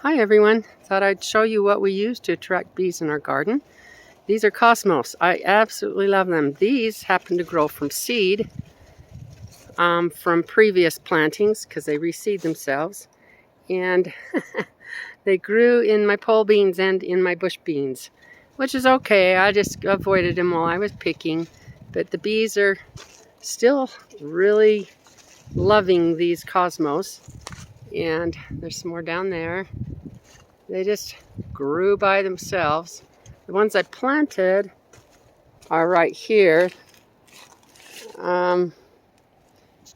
Hi everyone, thought I'd show you what we use to attract bees in our garden. These are cosmos. I absolutely love them. These happen to grow from seed from previous plantings because they reseed themselves. And they grew in my pole beans and in my bush beans, which is okay. I just avoided them while I was picking. But the bees are still really loving these cosmos. And there's some more down there. They just grew by themselves. The ones I planted are right here. But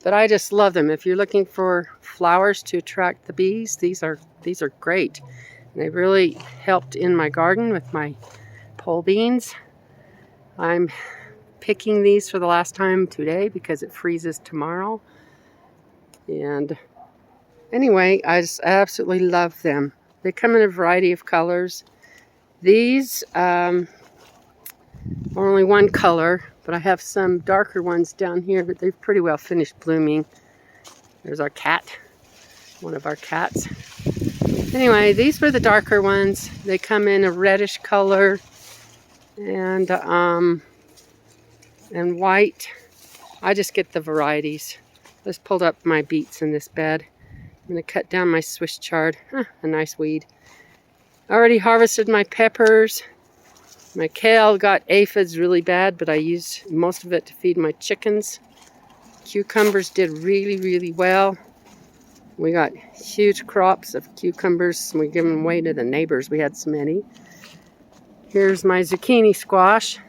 I just love them. If you're looking for flowers to attract the bees, these are great. They really helped in my garden with my pole beans. I'm picking these for the last time today because it freezes tomorrow. And anyway, I just absolutely love them. They come in a variety of colors. These are only one color, but I have some darker ones down here, but they've pretty well finished blooming. There's our cat, one of our cats. Anyway, these were the darker ones. They come in a reddish color and white. I just get the varieties. Just pulled up my beets in this bed. I'm going to cut down my Swiss chard. A nice weed. I already harvested my peppers. My kale got aphids really bad, but I used most of it to feed my chickens. Cucumbers did really well. We got huge crops of cucumbers, and we give them away to the neighbors. We had so many. Here's my zucchini squash.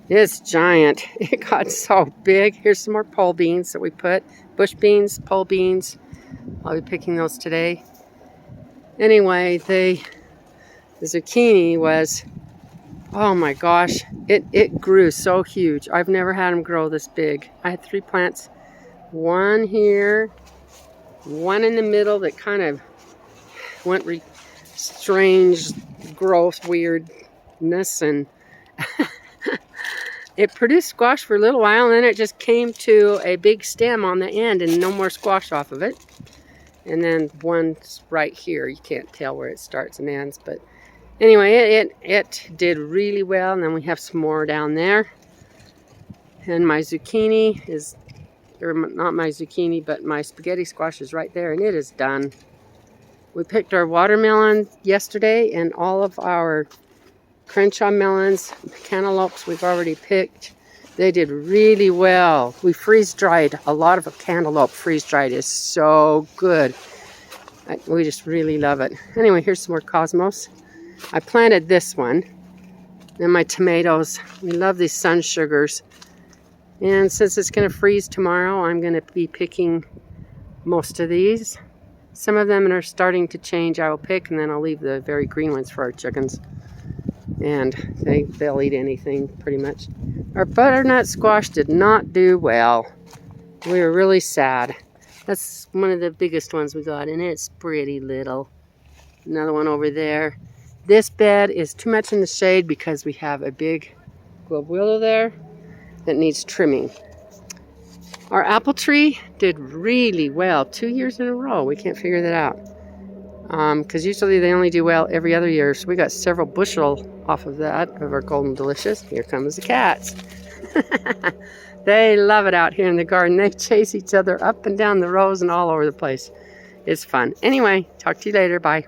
It's giant. It got so big. Here's some more pole beans that we put. Bush beans, pole beans. I'll be picking those today. Anyway, the zucchini was, oh my gosh, it grew so huge. I've never had them grow this big. I had 3 plants. One here, one in the middle that kind of went strange growth, weirdness, and it produced squash for a little while, and then it just came to a big stem on the end and no more squash off of it. And then one's right here. You can't tell where it starts and ends, but anyway, it did really well. And then we have some more down there. And my zucchini is, or not my zucchini, but my spaghetti squash is right there, and it is done. We picked our watermelon yesterday, and all of our Crenshaw melons, cantaloupes we've already picked. They did really well. We freeze-dried. A lot of a cantaloupe freeze-dried is so good. We just really love it. Anyway, here's some more cosmos. I planted this one. And my tomatoes. We love these sun sugars. And since it's going to freeze tomorrow, I'm going to be picking most of these. Some of them are starting to change. I will pick, and then I'll leave the very green ones for our chickens. And they'll eat anything pretty much. Our butternut squash did not do well. We were really sad. That's one of the biggest ones we got, and it's pretty little. Another one over there. This bed is too much in the shade because we have a big globe willow there that needs trimming. Our apple tree did really well 2 years in a row. We can't figure that out. Because usually they only do well every other year. So we got several bushel off of that, of our Golden Delicious. Here comes the cats. They love it out here in the garden. They chase each other up and down the rows and all over the place. It's fun. Anyway, talk to you later. Bye.